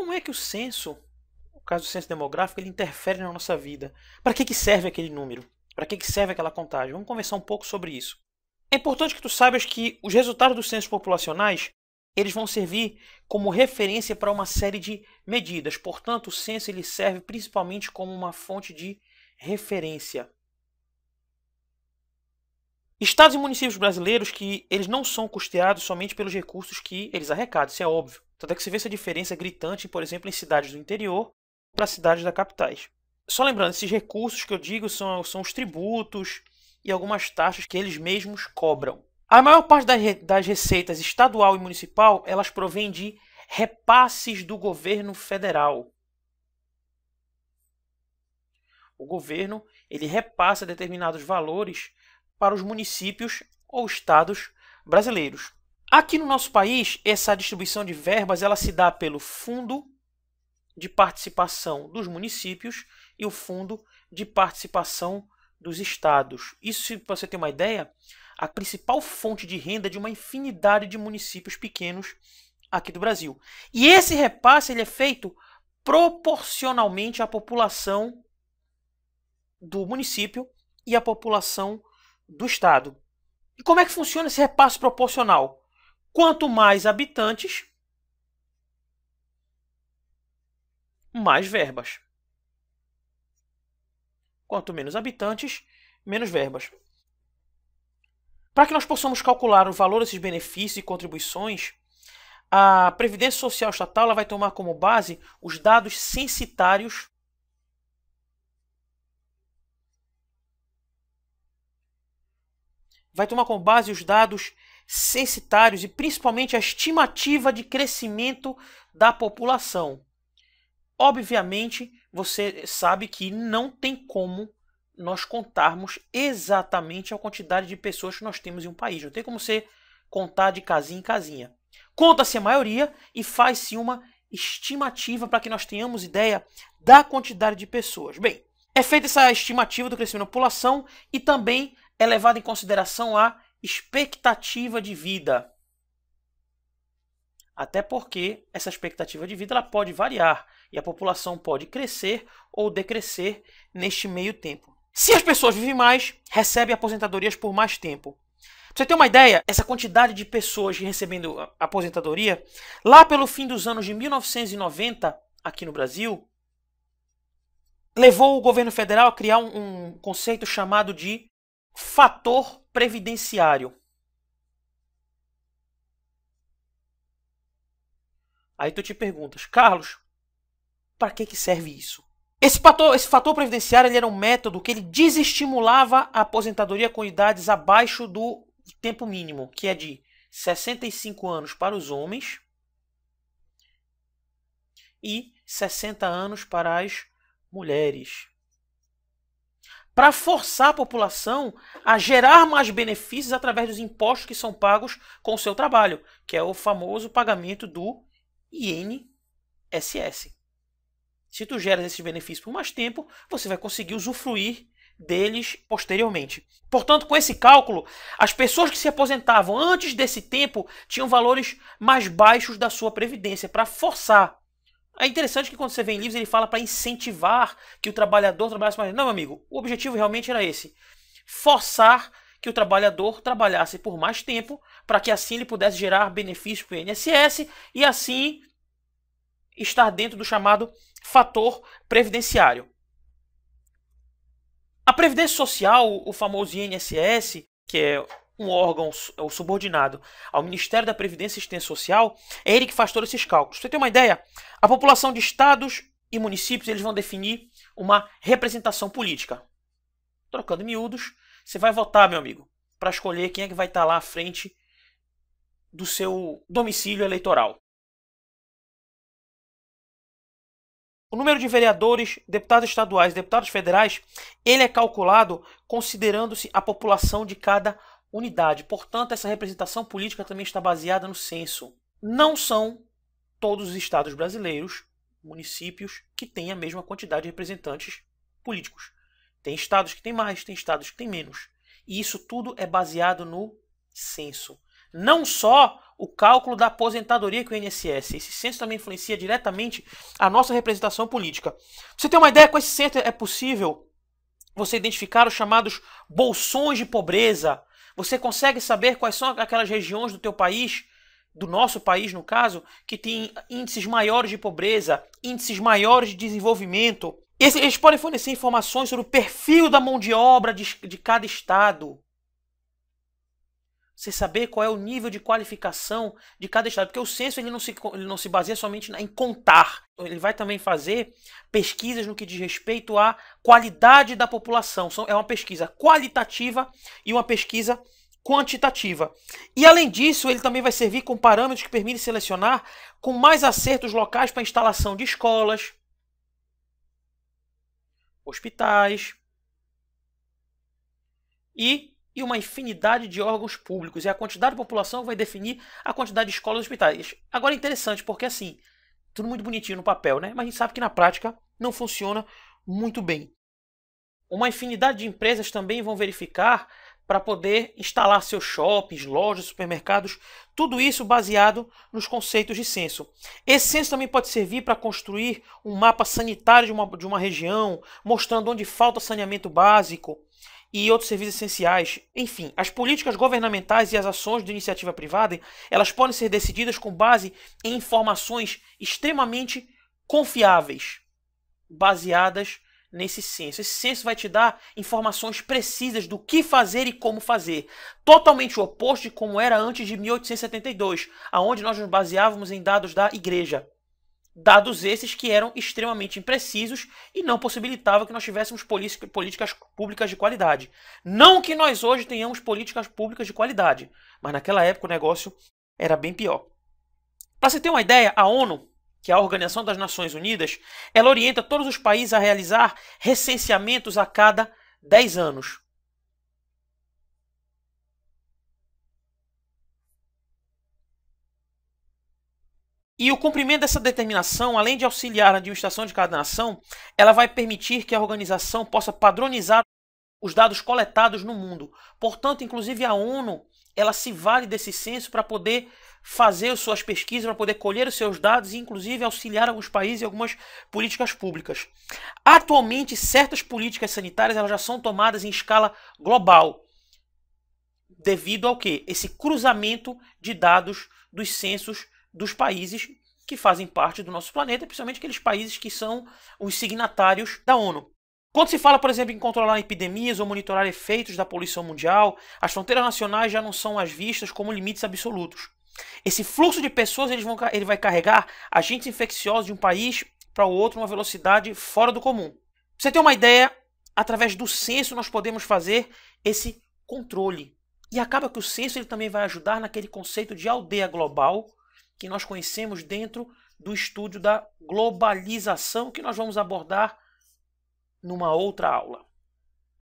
como é que o censo, no caso do censo demográfico, ele interfere na nossa vida? Para que serve aquele número? Para que serve aquela contagem? Vamos conversar um pouco sobre isso. É importante que tu saibas que os resultados dos censos populacionais eles vão servir como referência para uma série de medidas. Portanto, o censo ele serve principalmente como uma fonte de referência. Estados e municípios brasileiros que eles não são custeados somente pelos recursos que eles arrecadam, isso é óbvio. Tanto é que se vê essa diferença gritante, por exemplo, em cidades do interior para cidades da capitais. Só lembrando, esses recursos que eu digo são os tributos e algumas taxas que eles mesmos cobram. A maior parte das receitas estadual e municipal, elas provêm de repasses do governo federal. O governo, ele repassa determinados valores para os municípios ou estados brasileiros. Aqui no nosso país, essa distribuição de verbas, ela se dá pelo Fundo de Participação dos Municípios e o Fundo de Participação dos Estados. Isso, para você ter uma ideia, a principal fonte de renda de uma infinidade de municípios pequenos aqui do Brasil. E esse repasse ele é feito proporcionalmente à população do município e à população do estado. E como é que funciona esse repasse proporcional? Quanto mais habitantes, mais verbas. Quanto menos habitantes, menos verbas. Para que nós possamos calcular o valor desses benefícios e contribuições, a Previdência Social Estatal ela vai tomar como base os dados censitários e principalmente a estimativa de crescimento da população. Obviamente, você sabe que não tem como nós contarmos exatamente a quantidade de pessoas que nós temos em um país. Não tem como você contar de casinha em casinha. Conta-se a maioria e faz-se uma estimativa para que nós tenhamos ideia da quantidade de pessoas. Bem, é feita essa estimativa do crescimento da população e também é levada em consideração a expectativa de vida. Até porque essa expectativa de vida ela pode variar e a população pode crescer ou decrescer neste meio tempo. Se as pessoas vivem mais, recebem aposentadorias por mais tempo. Pra você ter uma ideia, essa quantidade de pessoas recebendo aposentadoria, lá pelo fim dos anos de 1990, aqui no Brasil, levou o governo federal a criar um conceito chamado de fator previdenciário. Aí tu te perguntas, Carlos, para que serve isso? Esse fator previdenciário ele era um método que ele desestimulava a aposentadoria com idades abaixo do tempo mínimo, que é de 65 anos para os homens e 60 anos para as mulheres. Para forçar a população a gerar mais benefícios através dos impostos que são pagos com o seu trabalho, que é o famoso pagamento do INSS. Se tu geras esses benefícios por mais tempo, você vai conseguir usufruir deles posteriormente. Portanto, com esse cálculo, as pessoas que se aposentavam antes desse tempo tinham valores mais baixos da sua previdência, para forçar. É interessante que quando você vê em livros, ele fala para incentivar que o trabalhador trabalhasse mais. Não, meu amigo, o objetivo realmente era esse. Forçar que o trabalhador trabalhasse por mais tempo, para que assim ele pudesse gerar benefícios para o INSS e assim estar dentro do chamado fator previdenciário. A Previdência Social, o famoso INSS, que é um órgão subordinado ao Ministério da Previdência e Assistência Social, é ele que faz todos esses cálculos. Pra você ter uma ideia, a população de estados e municípios eles vão definir uma representação política. Trocando em miúdos, você vai votar, meu amigo, para escolher quem é que vai estar lá à frente do seu domicílio eleitoral. O número de vereadores, deputados estaduais e deputados federais, ele é calculado considerando-se a população de cada unidade. Portanto, essa representação política também está baseada no censo. Não são todos os estados brasileiros, municípios, que têm a mesma quantidade de representantes políticos. Tem estados que têm mais, tem estados que têm menos. E isso tudo é baseado no censo. Não só o cálculo da aposentadoria com o INSS. Esse censo também influencia diretamente a nossa representação política. Pra você ter uma ideia, com esse censo é possível você identificar os chamados bolsões de pobreza. Você consegue saber quais são aquelas regiões do teu país, do nosso país no caso, que tem índices maiores de pobreza, índices maiores de desenvolvimento. Eles podem fornecer informações sobre o perfil da mão de obra de cada estado. Você saber qual é o nível de qualificação de cada estado. Porque o censo ele não se baseia somente em contar. Ele vai também fazer pesquisas no que diz respeito à qualidade da população. É uma pesquisa qualitativa e uma pesquisa quantitativa. E além disso, ele também vai servir com parâmetros que permitem selecionar com mais acerto os locais para instalação de escolas, hospitais e uma infinidade de órgãos públicos. E a quantidade de população vai definir a quantidade de escolas e hospitais. Agora é interessante porque assim, tudo muito bonitinho no papel, né? Mas a gente sabe que na prática não funciona muito bem. Uma infinidade de empresas também vão verificar para poder instalar seus shoppings, lojas, supermercados, tudo isso baseado nos conceitos de censo. Esse censo também pode servir para construir um mapa sanitário de uma região, mostrando onde falta saneamento básico e outros serviços essenciais. Enfim, as políticas governamentais e as ações de iniciativa privada, elas podem ser decididas com base em informações extremamente confiáveis, baseadas nesse censo. Esse censo vai te dar informações precisas do que fazer e como fazer. Totalmente o oposto de como era antes de 1872, aonde nós nos baseávamos em dados da igreja. Dados esses que eram extremamente imprecisos e não possibilitavam que nós tivéssemos políticas públicas de qualidade. Não que nós hoje tenhamos políticas públicas de qualidade, mas naquela época o negócio era bem pior. Para você ter uma ideia, a ONU, que é a Organização das Nações Unidas, ela orienta todos os países a realizar recenseamentos a cada 10 anos. E o cumprimento dessa determinação, além de auxiliar na administração de cada nação, ela vai permitir que a organização possa padronizar os dados coletados no mundo. Portanto, inclusive a ONU, ela se vale desse censo para poder fazer as suas pesquisas, para poder colher os seus dados e inclusive auxiliar alguns países em algumas políticas públicas. Atualmente, certas políticas sanitárias elas já são tomadas em escala global, devido ao quê? Esse cruzamento de dados dos censos dos países que fazem parte do nosso planeta, principalmente aqueles países que são os signatários da ONU. Quando se fala, por exemplo, em controlar epidemias ou monitorar efeitos da poluição mundial, as fronteiras nacionais já não são mais vistas como limites absolutos. Esse fluxo de pessoas ele vai carregar agentes infecciosos de um país para o outro numa velocidade fora do comum. Pra você ter uma ideia, através do censo nós podemos fazer esse controle. E acaba que o censo ele também vai ajudar naquele conceito de aldeia global que nós conhecemos dentro do estudo da globalização que nós vamos abordar numa outra aula.